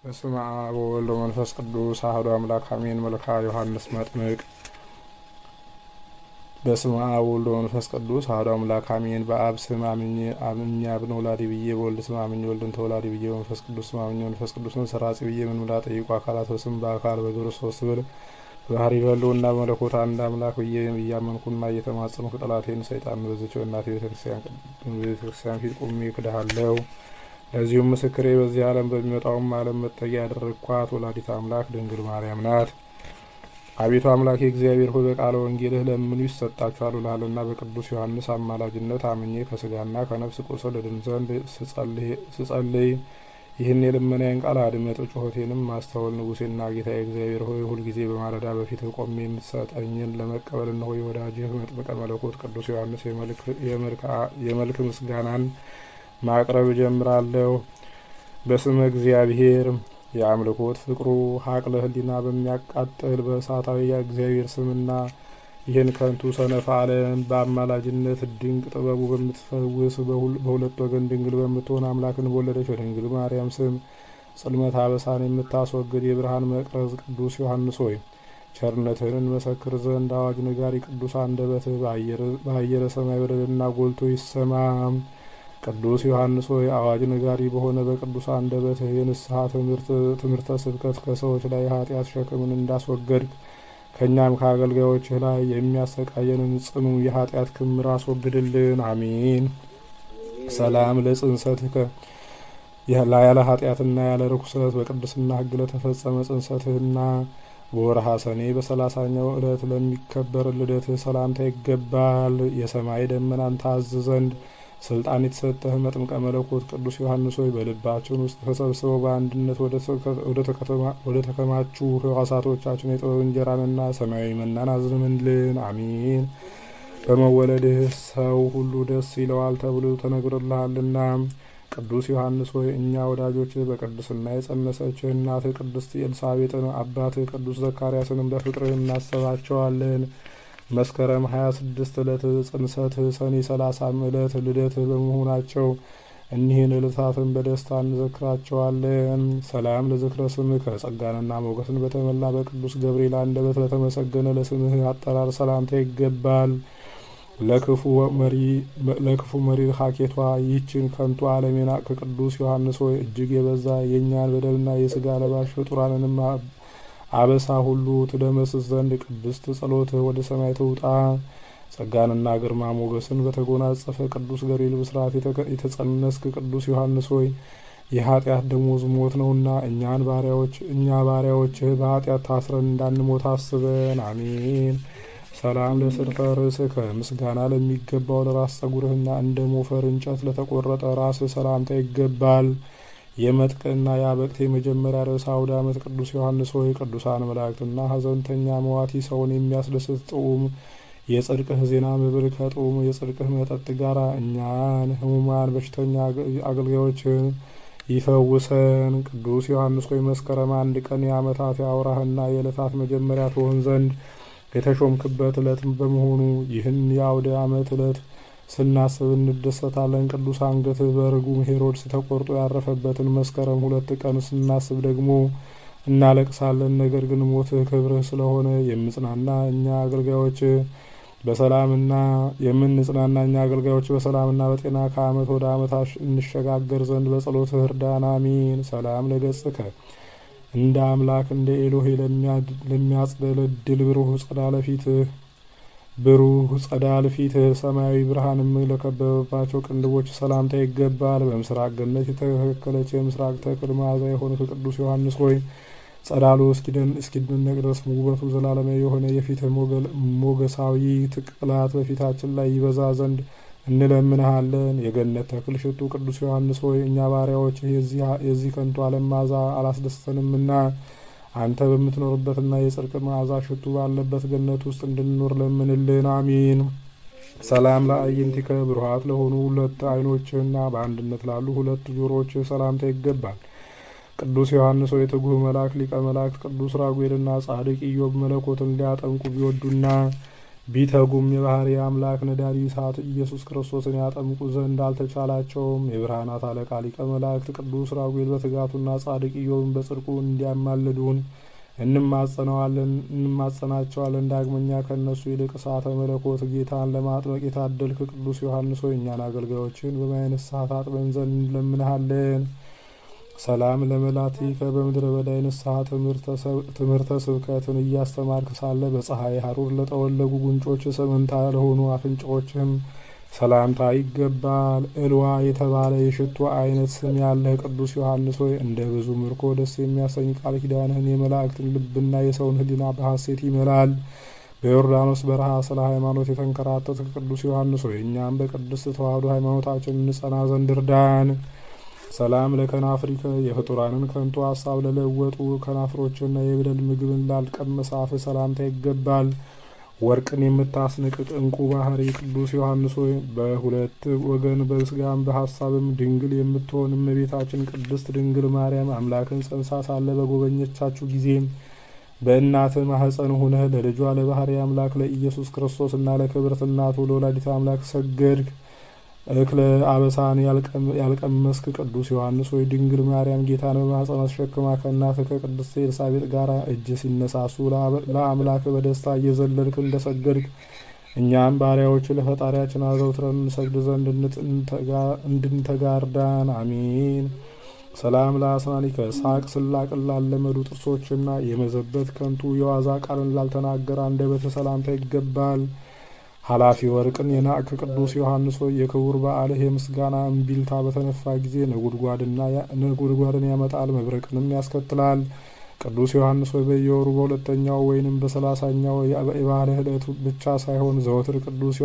በስመ አብ ወወልድ ወመንፈስ ቅዱስ አሐዱ አምላክ አሜን። መልክአ ዮሐንስ መጥምቅ። በስመ አብ ወወልድ ወመንፈስ ቅዱስ አሐዱ አምላክ አሜን። በአብ ስም አምኜ አብን ወላዲ ብዬ፣ በወልድ ስም አምኜ ወልድን ተወላዲ ብዬ፣ በመንፈስ ቅዱስ ስም አምኜ መንፈስ ቅዱስን ሰራጺ ብዬ ምንምላ ጠይቁ አካላት በስም በአካል በግብር ሶስት ብል ባህሪ በሕልውና በመለኮት አንድ አምላክ ብዬ እያመንኩና እየተማጸንኩ ጠላቴን ሰይጣን በዚች በእናቴ ቤተክርስቲያን ፊት ቆሜ እክድሃለሁ። ለዚሁም ምስክሬ በዚህ ዓለም በሚመጣውም ዓለም መጠጊያ ያደረግኳት ወላዲተ አምላክ ድንግል ማርያም ናት። አቤቱ አምላኬ እግዚአብሔር ሆይ በቃለ ወንጌልህ ለምኑ ይሰጣችኋል ብለሃልና በቅዱስ ዮሐንስ አማላጅነት አምኜ ከስጋና ከነፍስ ቁስል እድን ዘንድ ስጸልይ ይህን የልመናዬን ቃል አድመጥ። ጩኸቴንም ማስተውል። ንጉሴና ጌታዬ እግዚአብሔር ሆይ ሁልጊዜ በማለዳ በፊትህ ቆሜ የምትሰጠኝን ለመቀበል እነሆ የወዳጅህ መጥምቀ መለኮት ቅዱስ ዮሐንስ የመልክ ምስጋናን ማቅረብ ጀምራለሁ። በስመ እግዚአብሔር የአምልኮት ፍቅሩ ሀቅለ ህሊና በሚያቃጥል በእሳታዊ እግዚአብሔር ስምና ይህን ከንቱ ሰነፍ ዓለም በአማላጅነት ድንቅ ጥበቡ በምትፈውስ በሁለት ወገን ድንግል በምትሆን አምላክን በወለደች በድንግል ማርያም ስም ጽልመት አበሳን የምታስወግድ የብርሃን መቅረዝ ቅዱስ ዮሐንስ ሆይ ቸርነትህን እንመሰክር ዘንድ አዋጅ ነጋሪ ቅዱስ አንደበትህ በአየረ ሰማይ በደልና ጎልቶ ይሰማ። ቅዱስ ዮሐንስ ሆይ አዋጅ ነጋሪ በሆነ በቅዱስ አንደበትህ የንስሐ ትምህርተ ስብከት ከሰዎች ላይ ኃጢአት ሸክምን እንዳስወገድክ ከእኛም ከአገልጋዮችህ ላይ የሚያሰቃየንን ጽኑ የኃጢአት ክምር አስወግድልን። አሜን። ሰላም ለጽንሰትከ ያለ ኃጢአትና ያለ ርኩሰት በቅድስና ሕግ ለተፈጸመ ጽንሰትህና በወርሃ ሰኔ በ30ኛው ዕለት ለሚከበር ልደትህ ሰላምታ ይገባል። የሰማይ ደመናን ታዝ ዘንድ ስልጣን የተሰጠህ መጥምቀ መለኮት ቅዱስ ዮሐንስ ሆይ በልባችን ውስጥ ተሰብስበው በአንድነት ወደ ተከማቹ ሕዋሳቶቻችን የጥበብ እንጀራንና ሰማያዊ መናን አዝንምልን። አሜን። በመወለድህ ሰው ሁሉ ደስ ይለዋል ተብሎ ተነግሮልሃልና ቅዱስ ዮሐንስ ሆይ እኛ ወዳጆችህ በቅድስና የጸነሰችህ እናትህ ቅድስት ኤልሳቤጥን አባትህ ቅዱስ ዘካርያስንም በፍቅርህ እናስባቸዋለን። መስከረም 26 ዕለት ጽንሰት ሰኔ 30 ዕለት ልደት በመሆናቸው እኒህን ዕለታትን በደስታ እንዘክራቸዋለን። ሰላም ለዝክረ ስምከ ጸጋንና ሞገስን በተመላ በቅዱስ ገብርኤል አንደበት ለተመሰገነ ለስምህ አጠራር ሰላምታ ይገባል። ለክፉ መሪ ሀኬቷ ይህችን ከንቱ ዓለም የናቅህ ቅዱስ ዮሐንስ ሆይ እጅግ የበዛ የእኛን በደልና የስጋ ለባሽ ፍጡራንንም አበሳ ሁሉ ትደመስስ ዘንድ ቅድስት ጸሎትህ ወደ ሰማይ ትውጣ። ጸጋንና ግርማ ሞገስን በተጎናጸፈ ቅዱስ ገብርኤል ብስራት የተጸነስክ ቅዱስ ዮሐንስ ሆይ የኃጢአት ደሞዝ ሞት ነውና እኛ ባሪያዎችህ በኃጢአት ታስረን እንዳንሞት አስበን። አሜን። ሰላም ለስርፈ ርእስከ ምስጋና ለሚገባው ለራስ ጸጉርህና እንደ ሞፈር እንጨት ለተቆረጠ ራስህ ሰላምታ ይገባል። የመጥቅና የአበቅት የመጀመሪያ ርዕሰ አውደ ዓመት ቅዱስ ዮሐንስ ሆይ ቅዱሳን መላእክትና ሐዘንተኛ መዋቲ ሰውን የሚያስደስት ጥዑም የጽድቅህ ዜና መብል ከጥዑም የጽድቅህ መጠጥ ጋር እኛን ሕሙማን በሽተኛ አገልጋዮችን ይፈውሰን። ቅዱስ ዮሐንስ ሆይ መስከረም 1 ቀን የዓመታት የአውራህና የዕለታት መጀመሪያ ትሆን ዘንድ የተሾምክበት ዕለት በመሆኑ ይህን የአውደ ዓመት ዕለት ስናስብ እንደሰታለን። ቅዱስ አንገትህ በርጉም ሄሮድስ ተቆርጦ ያረፈበትን መስከረም 2 ቀን ስናስብ ደግሞ እናለቅሳለን። ነገር ግን ሞትህ ክብርህ ስለሆነ የምንጽናና እኛ አገልጋዮች በሰላምና በጤና ከዓመት ወደ ዓመት እንሸጋገር ዘንድ በጸሎትህ እርዳን። አሜን። ሰላም ለገጽከ እንደ አምላክ እንደ ኤሎሄ ለሚያጽደለድል ብሩህ ጸዳል ፊትህ ሰማያዊ ብርሃንም ለከበበባቸው ቅንድቦች ሰላምታ ይገባል። በምስራቅ ገነት የተተከለች የምስራቅ ተክል መዓዛ የሆንክ ቅዱስ ዮሐንስ ሆይ ጸዳሉ እስኪደነቅ ድረስ ውበቱ ዘላለማዊ የሆነ የፊትህ ሞገሳዊ ቅላት በፊታችን ላይ ይበዛ ዘንድ እንለምንሃለን። የገነት ተክል ሽቱ ቅዱስ ዮሐንስ ሆይ እኛ ባሪያዎች የዚህ ከንቱ ዓለም መዓዛ አላስደስተንምና አንተ በምትኖርበትና የጽድቅ መዓዛ ሽቱ ባለበት ገነት ውስጥ እንድንኖር ለምንልን። አሜን። ሰላም ለአዕይንቲከ ብሩሃት ለሆኑ 2 ዓይኖችህና በአንድነት ላሉ 2 ጆሮዎችህ ሰላምታ ይገባል። ቅዱስ ዮሐንስ ሆይ ትጉህ መልአክ ሊቀ መላእክት ቅዱስ ራጉኤልና ጻድቅ ኢዮብ መለኮትን ሊያጠምቁ ቢወዱና ቢተጉም የባህሪ አምላክ ነዳዲ እሳት ኢየሱስ ክርስቶስን ያጠምቁ ዘንድ አልተቻላቸውም። የብርሃናት አለቃ ሊቀ መላእክት ቅዱስ ራጉኤል በትጋቱና ጻድቅ ኢዮብን በጽድቁ እንዲያማልዱን እንማጸናቸዋለን። ዳግመኛ ከእነሱ ይልቅ እሳተ መለኮት ጌታን ለማጥመቅ የታደልክ ቅዱስ ዮሐንስ ሆይ እኛን አገልጋዮችን በማየ ንስሐ ታጥበን ዘንድ እንለምንሃለን። ሰላም ለመላቲከ በምድረ በዳ ንስሐ ትምህርተ ስብከትን እያስተማርክ ሳለ በፀሐይ ሐሩር ለጠወለጉ ጉንጮች ሰመንታ ለሆኑ አፍንጫዎችም ሰላምታ ይገባል። እልዋ የተባለ የሽቱ አይነት ስም ያለህ ቅዱስ ዮሐንስ ሆይ እንደ ብዙ ምርኮ ደስ የሚያሰኝ ቃል ኪዳንህን የመላእክትን ልብና የሰውን ሕሊና በሐሴት ይመላል። በዮርዳኖስ በረሃ ስለ ሃይማኖት የተንከራተት ቅዱስ ዮሐንስ ሆይ እኛም በቅድስት ተዋሕዶ ሃይማኖታችን እንጸና ዘንድ እርዳን። ሰላም ለከናፍሪከ የፍጡራንን ከንቱ ሀሳብ ለለወጡ ከናፍሮችና የበደል ምግብን ላልቀመሰ አፍ ሰላምታ ይገባል። ወርቅን የምታስንቅቅ እንቁ ባህሪ ቅዱስ ዮሐንስ ሆይ በሁለት ወገን በስጋም በሀሳብም ድንግል የምትሆን እመቤታችን ቅድስት ድንግል ማርያም አምላክን ጸንሳ ሳለ በጎበኘቻችሁ ጊዜ በእናት ማህፀን ሆነህ ለልጇ ለባህሪ አምላክ ለኢየሱስ ክርስቶስ እና ለክብርት እናቱ ለወላዲተ አምላክ ሰገድክ። እክለ አበሳን ያልቀመስክ ቅዱስ ዮሐንስ ሆይ ድንግል ማርያም ጌታን በማህፀኗ ተሸክማ ከእናትህ ከቅድስት ኤልሳቤጥ ጋር እጅ ሲነሳሱ ለአምላክ በደስታ እየዘለልክ እንደሰገድክ እኛም ባሪያዎች ለፈጣሪያችን አዘውትረን እንሰግድ ዘንድ እንድንተጋርዳን አሜን። ሰላም ለአስናኒከ ሳቅ ስላቅን ላለመዱ ጥርሶችና የመዘበት ከንቱ የዋዛ ቃልን ላልተናገረ አንደበት ሰላምታ ይገባል። ኃላፊ ወርቅን የናቅክ ቅዱስ ዮሐንስ ሆይ የክቡር በዓልህ የምስጋና እምቢልታ በተነፋ ጊዜ ነጎድጓድን ያመጣል፣ መብረቅንም ያስከትላል። ቅዱስ ዮሐንስ ሆይ በየወሩ በሁለተኛው ወይንም በ30ኛው የባህልህ ዕለት ብቻ ሳይሆን ዘወትር ቅዱስ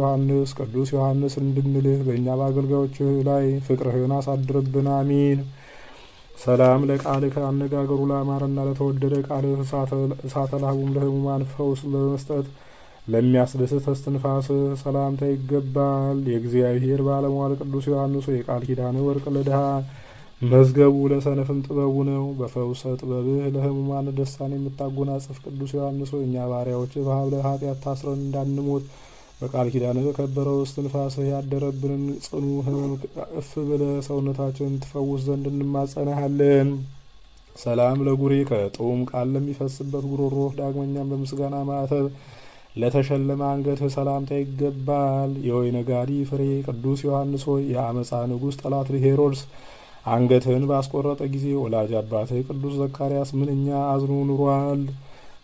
ዮሐንስ እንድንልህ በእኛ በአገልጋዮችህ ላይ ፍቅርህን አሳድርብን አሚን። ሰላም ለቃልህ አነጋገሩ ላማረና ለተወደደ ቃልህ እሳተ ላህቡም ለህሙማን ፈውስ በመስጠት ለሚያስደስት እስትንፋስ ሰላምታ ይገባል። የእግዚአብሔር ባለሟል ቅዱስ ዮሐንስ ሆይ የቃል ኪዳን ወርቅ ለድሃ መዝገቡ ለሰነፍም ጥበቡ ነው። በፈውሰ ጥበብህ ለህሙማን ደስታን የምታጎናጽፍ ቅዱስ ዮሐንስ ሆይ እኛ ባሪያዎች በሀብለ ኃጢአት ታስረን እንዳንሞት በቃል ኪዳንህ በከበረው እስትንፋስህ ያደረብንን ጽኑ ህመም እፍ ብለህ ሰውነታችንን ትፈውስ ዘንድ እንማጸናሃለን። ሰላም ለጉሬከ ጥዑም ቃል ለሚፈስበት ጉሮሮህ ዳግመኛም በምስጋና ማዕተብ ለተሸለመ አንገትህ ሰላምታ ይገባል። የወይነ ጋዲ ፍሬ ቅዱስ ዮሐንስ ሆይ የአመፃ ንጉሥ ጠላት ሄሮድስ አንገትህን ባስቆረጠ ጊዜ ወላጅ አባትህ ቅዱስ ዘካርያስ ምንኛ አዝኖ ኑሯል።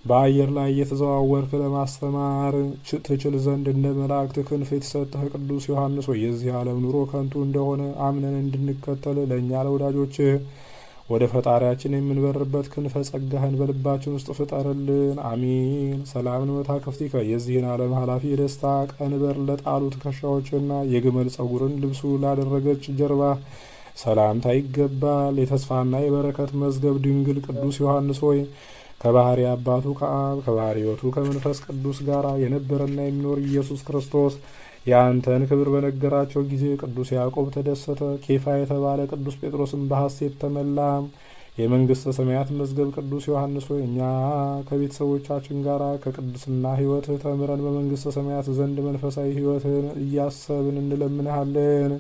በአየር ላይ እየተዘዋወርክ ለማስተማር ትችል ዘንድ እንደ መላእክት ክንፍ የተሰጠህ ቅዱስ ዮሐንስ ሆይ የዚህ ዓለም ኑሮ ከንቱ እንደሆነ አምነን እንድንከተል ለእኛ ለወዳጆችህ ወደ ፈጣሪያችን የምንበርበት ክንፈ ጸጋህን በልባችን ውስጥ ፍጠርልን አሚን። ሰላምን መታከፍቲከ የዚህን ዓለም ኃላፊ የደስታ ቀንበር ለጣሉ ትከሻዎችና የግመል ጸጉርን ልብሱ ላደረገች ጀርባ ሰላምታ ይገባል። የተስፋና የበረከት መዝገብ ድንግል ቅዱስ ዮሐንስ ሆይ ከባህሪ አባቱ ከአብ ከባህሪ ሕይወቱ ከመንፈስ ቅዱስ ጋር የነበረና የሚኖር ኢየሱስ ክርስቶስ የአንተን ክብር በነገራቸው ጊዜ ቅዱስ ያዕቆብ ተደሰተ። ኬፋ የተባለ ቅዱስ ጴጥሮስን በሐሴት ተመላ። የመንግስተ ሰማያት መዝገብ ቅዱስ ዮሐንስ ሆይ እኛ ከቤተሰቦቻችን ጋር ከቅድስና ሕይወትህ ተምረን በመንግስተ ሰማያት ዘንድ መንፈሳዊ ሕይወትን እያሰብን እንለምንሃለን።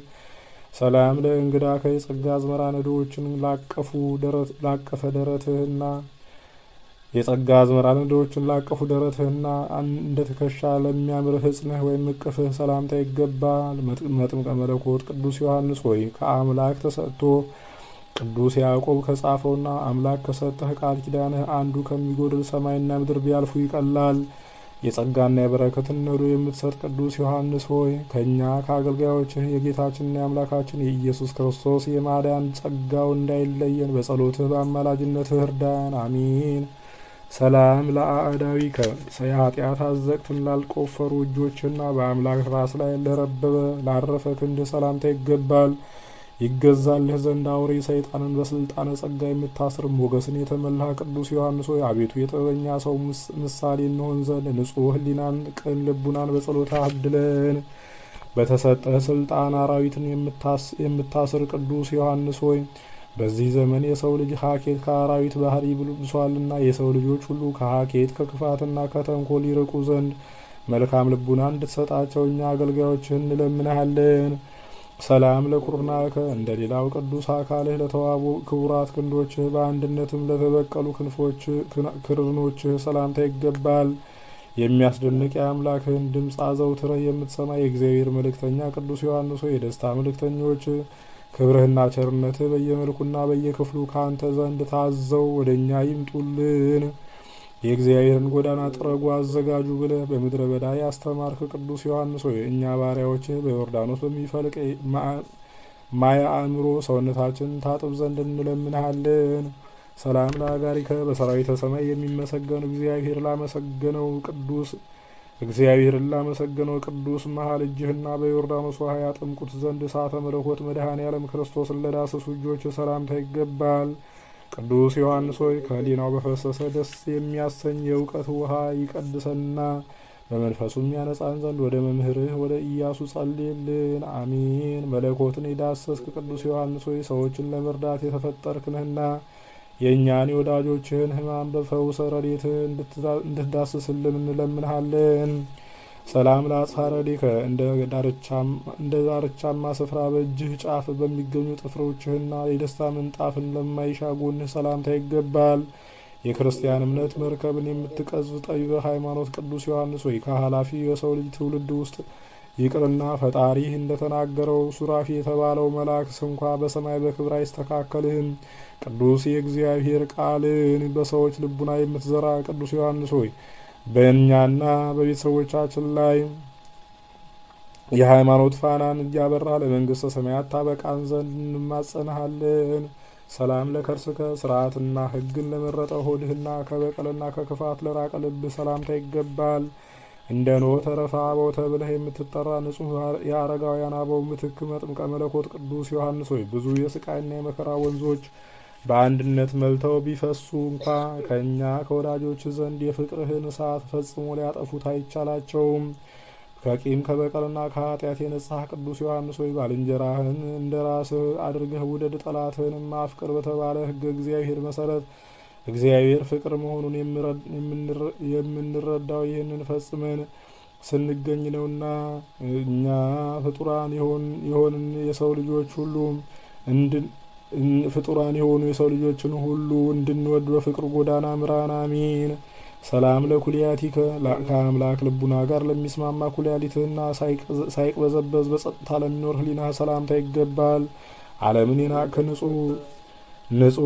ሰላም ለእንግዳ ከየጸጋ አዝመራ ነዶዎችን ላቀፈ ደረትህና የጸጋ አዝመራ ነዶዎችን ላቀፉ ደረትህና እንደ ትከሻ ለሚያምር ሕጽንህ ወይም እቅፍህ ሰላምታ ይገባል። መጥምቀ መለኮት ቅዱስ ዮሐንስ ሆይ ከአምላክ ተሰጥቶ ቅዱስ ያዕቆብ ከጻፈውና አምላክ ከሰጠህ ቃል ኪዳንህ አንዱ ከሚጎድል ሰማይና ምድር ቢያልፉ ይቀላል። የጸጋና የበረከትን ነዶ የምትሰጥ ቅዱስ ዮሐንስ ሆይ ከእኛ ከአገልጋዮችህ የጌታችንና የአምላካችን የኢየሱስ ክርስቶስ የማዳን ጸጋው እንዳይለየን በጸሎትህ በአማላጅነትህ እርዳን አሚን። ሰላም ለአዕዳዊከ የኃጢአት አዘቅትን ላልቆፈሩ እጆችና በአምላክ ራስ ላይ ላረፈ ክንድህ ሰላምታ ይገባል። ይገዛልህ ዘንድ አውሬ ሰይጣንን በስልጣነ ጸጋ የምታስር ሞገስን የተመላ ቅዱስ ዮሐንስ ሆይ አቤቱ የጥበበኛ ሰው ምሳሌ እንሆን ዘንድ ንጹሕ ሕሊናን ቅን ልቡናን በጸሎታ አድለን። በተሰጠህ ስልጣን አራዊትን የምታስር ቅዱስ ዮሐንስ ሆይ በዚህ ዘመን የሰው ልጅ ሀኬት ከአራዊት ባህሪ ብሷልና የሰው ልጆች ሁሉ ከሀኬት ከክፋትና ከተንኮል ይርቁ ዘንድ መልካም ልቡና እንድትሰጣቸው እኛ አገልጋዮችህ እንለምንሃለን። ሰላም ለኩርናከ እንደ ሌላው ቅዱስ አካልህ ለተዋቡ ክቡራት ክንዶችህ በአንድነትም ለተበቀሉ ክርኖችህ ሰላምታ ይገባል። የሚያስደንቅ የአምላክህን ድምፅ አዘውትረህ የምትሰማ የእግዚአብሔር መልእክተኛ ቅዱስ ዮሐንስ ሆይ የደስታ መልእክተኞች ክብርህና ቸርነትህ በየመልኩና በየክፍሉ ከአንተ ዘንድ ታዘው ወደ እኛ ይምጡልን። የእግዚአብሔርን ጎዳና ጥረጉ አዘጋጁ ብለህ በምድረ በዳ ያስተማርክ ቅዱስ ዮሐንስ ሆይ እኛ ባሪያዎችህ በዮርዳኖስ በሚፈልቅ ማየ አእምሮ ሰውነታችን ታጥብ ዘንድ እንለምንሃለን። ሰላም ለአጋሪከ በሰራዊተ ሰማይ የሚመሰገን እግዚአብሔርን ላመሰገነው ቅዱስ መሃል እጅህና በዮርዳኖስ ውሃ ያጠምቁት ዘንድ እሳተ መለኮት መድኃኔ ዓለም ክርስቶስን ለዳሰሱ እጆች ሰላምታ ይገባል። ቅዱስ ዮሐንስ ሆይ ከህሊናው በፈሰሰ ደስ የሚያሰኝ የእውቀት ውሃ ይቀድሰና በመንፈሱም ያነጻን ዘንድ ወደ መምህርህ ወደ ኢያሱ ጸልይልን። አሜን። መለኮትን የዳሰስክ ቅዱስ ዮሐንስ ሆይ ሰዎችን ለመርዳት የተፈጠርክ ነህና የእኛን የወዳጆችህን ሕማም በፈውሰ ረድኤትህ እንድትዳስስልን እንለምንሃለን። ሰላም ለአጽሐረዲከ እንደ ዳርቻማ ስፍራ በእጅህ ጫፍ በሚገኙ ጥፍሮችህና የደስታ ምንጣፍን ለማይሻ ጎንህ ሰላምታ ይገባል። የክርስቲያን እምነት መርከብን የምትቀዝፍ ጠቢበ ሃይማኖት ቅዱስ ዮሐንስ ሆይ ከኃላፊ የሰው ልጅ ትውልድ ውስጥ ይቅርና ፈጣሪህ እንደተናገረው ሱራፊ የተባለው መልአክ እንኳ በሰማይ በክብር አይስተካከልህም። ቅዱስ የእግዚአብሔር ቃልን በሰዎች ልቡና የምትዘራ ቅዱስ ዮሐንስ ሆይ በእኛና በቤተሰቦቻችን ላይ የሃይማኖት ፋናን እያበራ ለመንግስተ ሰማያት ታበቃን ዘንድ እንማጸንሃለን። ሰላም ለከርስከ ስርዓትና ሕግን ለመረጠ ሆድህና ከበቀልና ከክፋት ለራቀ ልብህ ሰላምታ ይገባል። እንደ ኖህ ተረፈ አበው ተብለህ የምትጠራ ንጹሕ የአረጋውያን አበው ምትክ መጥምቀ መለኮት ቅዱስ ዮሐንስ ሆይ ብዙ የስቃይና የመከራ ወንዞች በአንድነት መልተው ቢፈሱ እንኳ ከእኛ ከወዳጆች ዘንድ የፍቅርህን እሳት ፈጽሞ ሊያጠፉት አይቻላቸውም። ከቂም ከበቀልና ከኃጢአት የነጻህ ቅዱስ ዮሐንስ ሆይ ባልንጀራህን እንደ ራስህ አድርገህ ውደድ፣ ጠላትህንም አፍቅር በተባለ ሕገ እግዚአብሔር መሰረት እግዚአብሔር ፍቅር መሆኑን የምንረዳው ይህንን ፈጽመን ስንገኝ ነውና እኛ ፍጡራን የሆንን የሰው ልጆች ሁሉ ልጆችን ሁሉ እንድንወድ በፍቅር ጎዳና ምራን። አሜን። ሰላም ለኩልያቲከ ከአምላክ ልቡና ጋር ለሚስማማ ኩልያሊትህና ሳይቅበዘበዝ በጸጥታ ለሚኖር ህሊናህ ሰላምታ ይገባል። ዓለምን የናቅህ ንጹሕ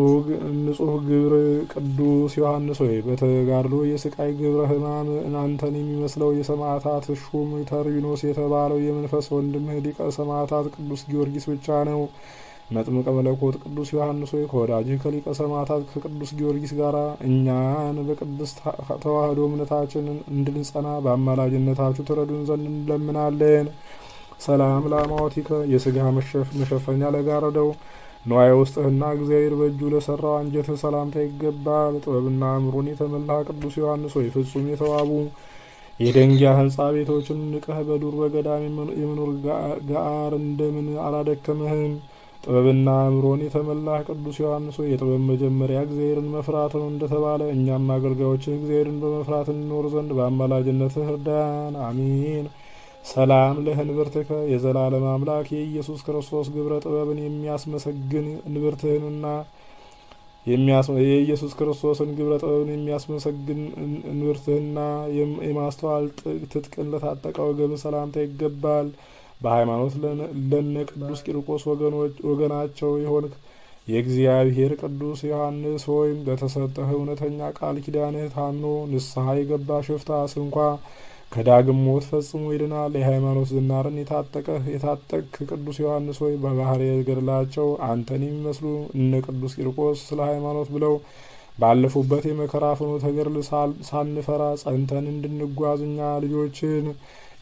ግብር ቅዱስ ዮሐንስ ሆይ በተጋድሎ የስቃይ ግብረ ሕማም አንተን የሚመስለው የሰማዕታት ሹም ተርቢኖስ የተባለው የመንፈስ ወንድምህ ሊቀ ሰማዕታት ቅዱስ ጊዮርጊስ ብቻ ነው። መጥምቀ መለኮት ቅዱስ ዮሐንስ ሆይ ከወዳጅህ ከሊቀ ሰማዕታት ከቅዱስ ጊዮርጊስ ጋር እኛን በቅድስት ተዋህዶ እምነታችን እንድንጸና በአማላጅነታችሁ ትረዱን ዘንድ እንለምናለን። ሰላም ለአማወቲከ የስጋ መሸፈኛ ለጋረደው ንዋየ ውስጥህና እግዚአብሔር በእጁ ለሰራው አንጀትህ ሰላምታ ይገባል። ጥበብና አእምሮን የተመላህ ቅዱስ ዮሐንስ ሆይ ፍጹም የተዋቡ የደንጊያ ህንጻ ቤቶችን ንቀህ በዱር በገዳም የመኖር ጋር እንደምን አላደከምህም? ጥበብና አእምሮን የተመላህ ቅዱስ ዮሐንስ ሆይ የጥበብ መጀመሪያ እግዚአብሔርን መፍራት ነው እንደተባለ እኛም አገልጋዮችህ እግዚአብሔርን በመፍራት እንኖር ዘንድ በአማላጅነትህ እርዳን። አሜን። ሰላም ለህንብርትከ የዘላለም አምላክ የኢየሱስ ክርስቶስ ግብረ ጥበብን የሚያስመሰግን እንብርትህንና የኢየሱስ ክርስቶስን ግብረ ጥበብን የሚያስመሰግን እንብርትህና የማስተዋል ትጥቅን ለታጠቀ ወገን ሰላምታ ይገባል። በሃይማኖት ለነ ቅዱስ ቂርቆስ ወገናቸው የሆንክ የእግዚአብሔር ቅዱስ ዮሐንስ ሆይም በተሰጠህ እውነተኛ ቃል ኪዳንህ ታምኖ ንስሐ የገባ ሽፍታ ስንኳ ከዳግም ሞት ፈጽሞ ይድናል። የሃይማኖት ዝናርን የታጠቅህ ቅዱስ ዮሐንስ ሆይ በባህር ገድላቸው አንተን የሚመስሉ እነ ቅዱስ ቂርቆስ ስለ ሃይማኖት ብለው ባለፉበት የመከራ ፍኖተ ገድል ሳንፈራ ጸንተን እንድንጓዝ እኛ ልጆችን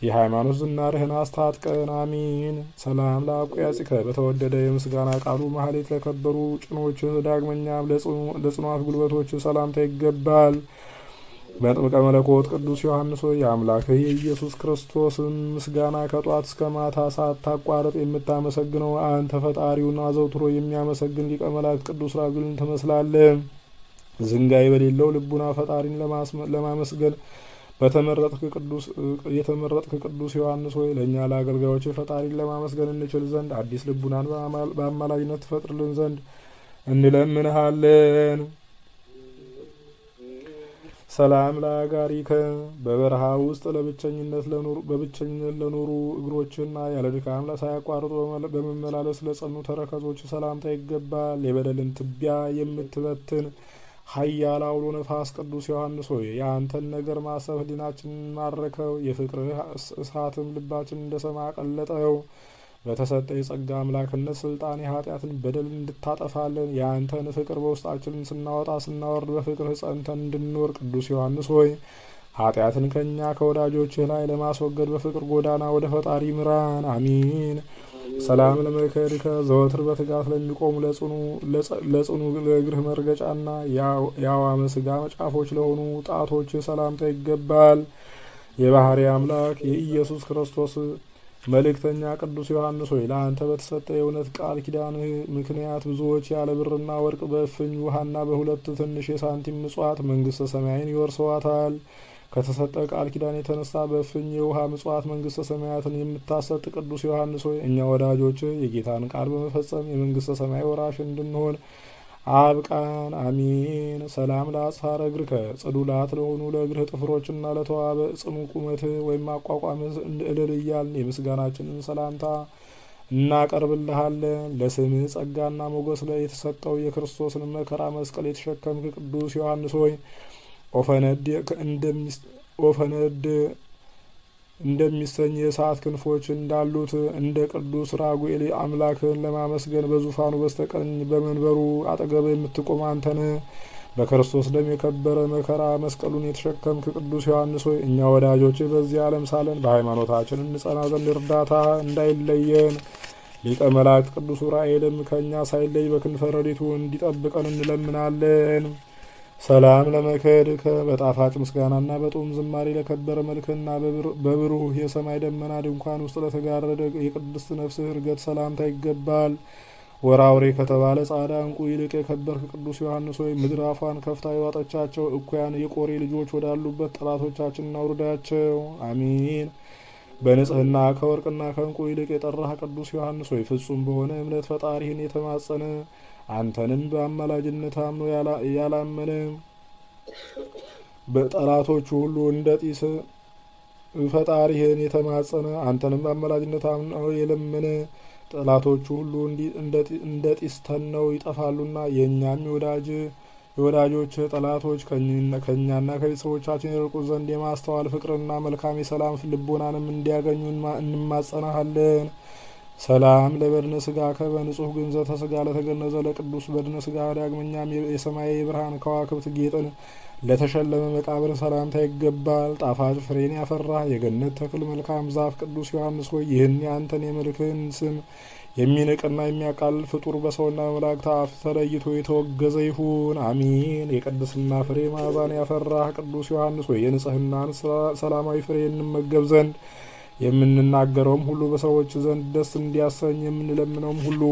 የሃይማኖት ዝናርህን አስታጥቀን። አሚን። ሰላም ለአቆያጽከ በተወደደ የምስጋና ቃሉ ማህሌት ለከበሩ ጭኖችህ ዳግመኛም ለጽኗት ጉልበቶችህ ሰላምታ ይገባል። መጥምቀ መለኮት ቅዱስ ዮሐንስ ሆይ የአምላክህ የኢየሱስ ክርስቶስን ምስጋና ከጧት እስከ ማታ ሳታቋርጥ የምታመሰግነው አንተ ፈጣሪውን አዘውትሮ የሚያመሰግን ሊቀ መላእክት ቅዱስ ራጉልን ትመስላለህ። ዝንጋይ በሌለው ልቡና ፈጣሪን ለማመስገን የተመረጥክ ቅዱስ ዮሐንስ ሆይ ለእኛ ለአገልጋዮች ፈጣሪን ለማመስገን እንችል ዘንድ አዲስ ልቡናን በአማላጅነት ትፈጥርልን ዘንድ እንለምንሃለን። ሰላም ለአጋሪከ በበረሃ ውስጥ በብቸኝነት ለኖሩ እግሮችና ያለ ድካም ሳያቋርጡ በመመላለስ ለጸኑ ተረከዞች ሰላምታ ይገባል። የበደልን ትቢያ የምትበትን ኃያል አውሎ ነፋስ ቅዱስ ዮሐንስ ሆይ የአንተን ነገር ማሰብ ሕሊናችንን ማረከው፣ የፍቅርህ እሳትም ልባችን እንደ ሰማይ አቀለጠው። በተሰጠ የጸጋ አምላክነት ስልጣን የኃጢአትን በደል እንድታጠፋለን የአንተን ፍቅር በውስጣችንን ስናወጣ ስናወርድ በፍቅርህ ጸንተን እንድንኖር ቅዱስ ዮሐንስ ሆይ ኃጢአትን ከእኛ ከወዳጆችህ ላይ ለማስወገድ በፍቅር ጎዳና ወደ ፈጣሪ ምራን። አሚን። ሰላም ለመከሪከ ዘወትር በትጋት ለሚቆሙ ለጽኑ ለእግርህ መርገጫና የአዋመ ስጋ መጫፎች ለሆኑ ጣቶች ሰላምታ ይገባል። የባህሪ አምላክ የኢየሱስ ክርስቶስ መልእክተኛ ቅዱስ ዮሐንስ ሆይ ለአንተ በተሰጠ የእውነት ቃል ኪዳንህ ምክንያት ብዙዎች ያለ ብርና ወርቅ በእፍኝ ውሃና በሁለት ትንሽ የሳንቲም ምጽዋት መንግስተ ሰማይን ይወርሰዋታል። ከተሰጠ ቃል ኪዳን የተነሳ በእፍኝ የውሃ ምጽዋት መንግስተ ሰማያትን የምታሰጥ ቅዱስ ዮሐንስ ሆይ እኛ ወዳጆች የጌታን ቃል በመፈጸም የመንግስተ ሰማይ ወራሽ እንድንሆን አብቃን። አሚን። ሰላም ለአጽፋረ እግርከ ጽዱላት ለሆኑ ለእግርህ ጥፍሮችና ለተዋበ ጽኑ ቁመት ወይም አቋቋም እልል እያልን የምስጋናችንን ሰላምታ እናቀርብልሃለን። ለስምህ ጸጋና ሞገስ ላይ የተሰጠው የክርስቶስን መከራ መስቀል የተሸከምክ ቅዱስ ዮሐንስ ሆይ ኦፈነድ እንደሚሰኝ የእሳት ክንፎች እንዳሉት እንደ ቅዱስ ራጉኤል አምላክን ለማመስገን በዙፋኑ በስተቀኝ በመንበሩ አጠገብ የምትቆም አንተን በክርስቶስ ደም የከበረ መከራ መስቀሉን የተሸከምክ ቅዱስ ዮሐንስ ሆይ እኛ ወዳጆች በዚህ ዓለም ሳለን በሃይማኖታችን እንጸና ዘንድ እርዳታ እንዳይለየን ሊቀ መላእክት ቅዱስ ኡራኤልም ከእኛ ሳይለይ በክንፈ ረድኤቱ እንዲጠብቀን እንለምናለን። ሰላም ለመከድከ በጣፋጭ ምስጋናና በጡም ዝማሬ ለከበረ መልክና በብሩህ የሰማይ ደመና ድንኳን ውስጥ ለተጋረደ የቅድስት ነፍስህ እርገት ሰላምታ ይገባል። ወራውሬ ከተባለ ጻዕዳ ዕንቁ ይልቅ የከበርክ ቅዱስ ዮሐንስ ሆይ ምድር አፏን ከፍታ የዋጠቻቸው እኩያን የቆሬ ልጆች ወዳሉበት ጠላቶቻችንን አውርዳቸው። አሚን። በንጽህና ከወርቅና ከዕንቁ ይልቅ የጠራህ ቅዱስ ዮሐንስ ሆይ ፍጹም በሆነ እምነት ፈጣሪህን የተማጸነ አንተንም በአማላጅነት አምኖ ያላመነ በጠላቶቹ ሁሉ እንደ ጢስ ፈጣሪህን የተማጸነ አንተንም በአማላጅነት አምኖ የለመነ ጠላቶቹ ሁሉ እንደ ጢስ ተነው ይጠፋሉና የእኛም የወዳጆች ጠላቶች ከእኛና ከቤተሰቦቻችን የርቁ ዘንድ የማስተዋል ፍቅርና መልካም የሰላም ልቦናንም እንዲያገኙ እንማጸናሃለን። ሰላም ለበድነ ስጋ በንጹህ ግንዘተ ስጋ ለተገነዘ ለቅዱስ በድነ ስጋ ዳግመኛም የሰማይ የብርሃን ከዋክብት ጌጥን ለተሸለመ መቃብር ሰላምታ ይገባል። ጣፋጭ ፍሬን ያፈራ የገነት ተክል መልካም ዛፍ ቅዱስ ዮሐንስ ሆይ ይህን የአንተን የመልክህን ስም የሚንቅና የሚያቃልል ፍጡር በሰውና በመላእክት አፍ ተለይቶ የተወገዘ ይሁን። አሚን። የቅድስና ፍሬ ማዕዛን ያፈራህ ቅዱስ ዮሐንስ ሆይ የንጽህናን ሰላማዊ ፍሬ እንመገብ ዘንድ የምንናገረውም ሁሉ በሰዎች ዘንድ ደስ እንዲያሰኝ የምንለምነውም ሁሉ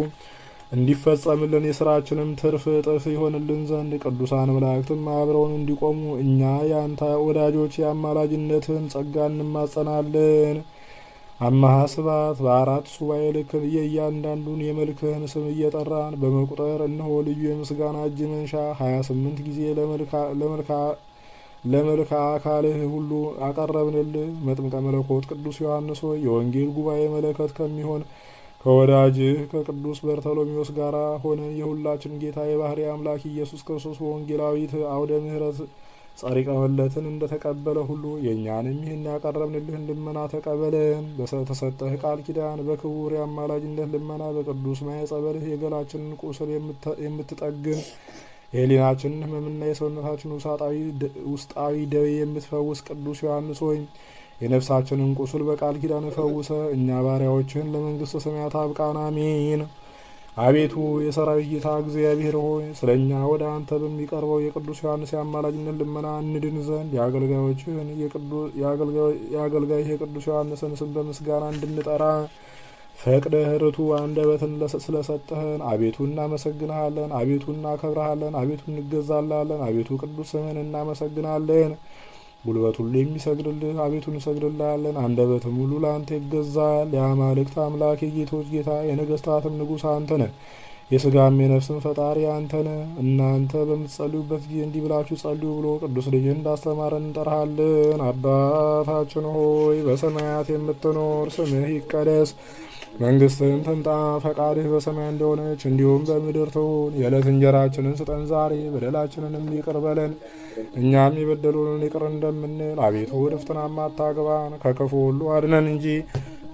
እንዲፈጸምልን የስራችንም ትርፍ እጥፍ ይሆንልን ዘንድ ቅዱሳን መላእክትም አብረውን እንዲቆሙ እኛ የአንተ ወዳጆች የአማላጅነትን ጸጋ እንማጸናለን። አማሃ ስብሐት በአራት ሱባኤ ልክ የእያንዳንዱን የመልክህን ስም እየጠራን በመቁጠር እነሆ ልዩ የምስጋና እጅ መንሻ 28 ጊዜ ለመልካ አካልህ ሁሉ አቀረብንልህ። መጥምቀ መለኮት ቅዱስ ዮሐንስ ሆይ የወንጌል ጉባኤ መለከት ከሚሆን ከወዳጅህ ከቅዱስ በርተሎሜዎስ ጋር ሆነ የሁላችን ጌታ የባህሪ አምላክ ኢየሱስ ክርስቶስ በወንጌላዊት አውደ ምሕረት ጸሪቀ መለትን እንደተቀበለ ሁሉ የእኛንም ይህን ያቀረብንልህን ልመና ተቀበለን። በተሰጠህ ቃል ኪዳን በክቡር የአማላጅነት ልመና በቅዱስ ማየ ጸበልህ የገላችንን ቁስል የምትጠግን የህሊናችንን ሕመምና የሰውነታችን ውስጣዊ ደዌ የምትፈውስ ቅዱስ ዮሐንስ ሆይ የነፍሳችንን ቁስል በቃል ኪዳን ፈውሰ እኛ ባሪያዎችህን ለመንግስተ ሰማያት አብቃን። አሜን። አቤቱ የሰራዊት ጌታ እግዚአብሔር ሆይ ስለ እኛ ወደ አንተ በሚቀርበው የቅዱስ ዮሐንስ የአማላጅነት ልመና እንድን ዘንድ የአገልጋይህ የቅዱስ ዮሐንስን ስም በምስጋና እንድንጠራ ፈቅደህ ርቱዕ አንደበትን ስለሰጠህን አቤቱ እናመሰግንሃለን። አቤቱ እናከብረሃለን። አቤቱ እንገዛልሃለን። አቤቱ ቅዱስ ስምህን እናመሰግናለን። ጉልበት ሁሉ የሚሰግድልህ አቤቱ እንሰግድልሃለን። አንደበትም ሁሉ ለአንተ ይገዛል። የአማልክት አምላክ የጌቶች ጌታ የነገስታትም ንጉሥ አንተ ነህ። የስጋም የነፍስም ፈጣሪ አንተ ነህ። እናንተ በምትጸልዩበት ጊዜ እንዲህ ብላችሁ ጸልዩ ብሎ ቅዱስ ልጅ እንዳስተማረን እንጠራሃለን። አባታችን ሆይ በሰማያት የምትኖር ስምህ ይቀደስ፣ መንግስትህን ትምጣ፣ ፈቃድህ በሰማይ እንደሆነች እንዲሁም በምድር ትሁን። የዕለት እንጀራችንን ስጠን ዛሬ፣ በደላችንንም ይቅር በለን እኛም የበደሉንን ይቅር እንደምንል፣ አቤቱ ወደ ፈተናም አታግባን ከክፉ ሁሉ አድነን እንጂ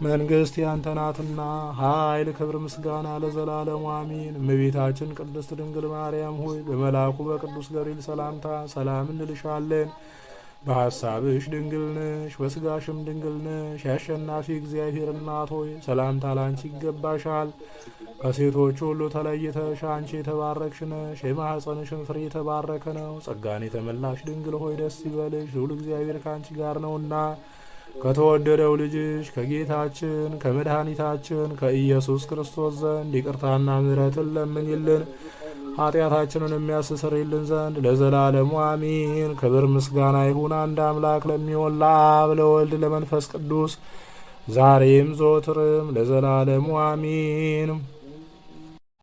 መንግስት ያንተ ናትና፣ ኃይል፣ ክብር፣ ምስጋና ለዘላለሙ አሜን። እመቤታችን ቅድስት ድንግል ማርያም ሆይ በመልአኩ በቅዱስ ገብርኤል ሰላምታ ሰላም እንልሻለን። በሐሳብሽ ድንግል ነሽ፣ በስጋሽም ድንግል ነሽ። የአሸናፊ እግዚአብሔር እናት ሆይ ሰላምታ ላንቺ ይገባሻል። ከሴቶች ሁሉ ተለይተሽ አንቺ የተባረክሽ ነሽ፣ የማኅፀንሽን ፍሬ የተባረከ ነው። ጸጋን የተመላሽ ድንግል ሆይ ደስ ይበልሽ፣ ልዑል እግዚአብሔር ከአንቺ ጋር ነውና ከተወደደው ልጅሽ ከጌታችን ከመድኃኒታችን ከኢየሱስ ክርስቶስ ዘንድ ይቅርታና ምሕረትን ለምኝልን ኃጢአታችንን የሚያስተሰርይልን ዘንድ ለዘላለሙ አሜን። ክብር ምስጋና ይሁን አንድ አምላክ ለሚሆን ለአብ ለወልድ ለመንፈስ ቅዱስ ዛሬም ዘወትርም ለዘላለሙ አሜን።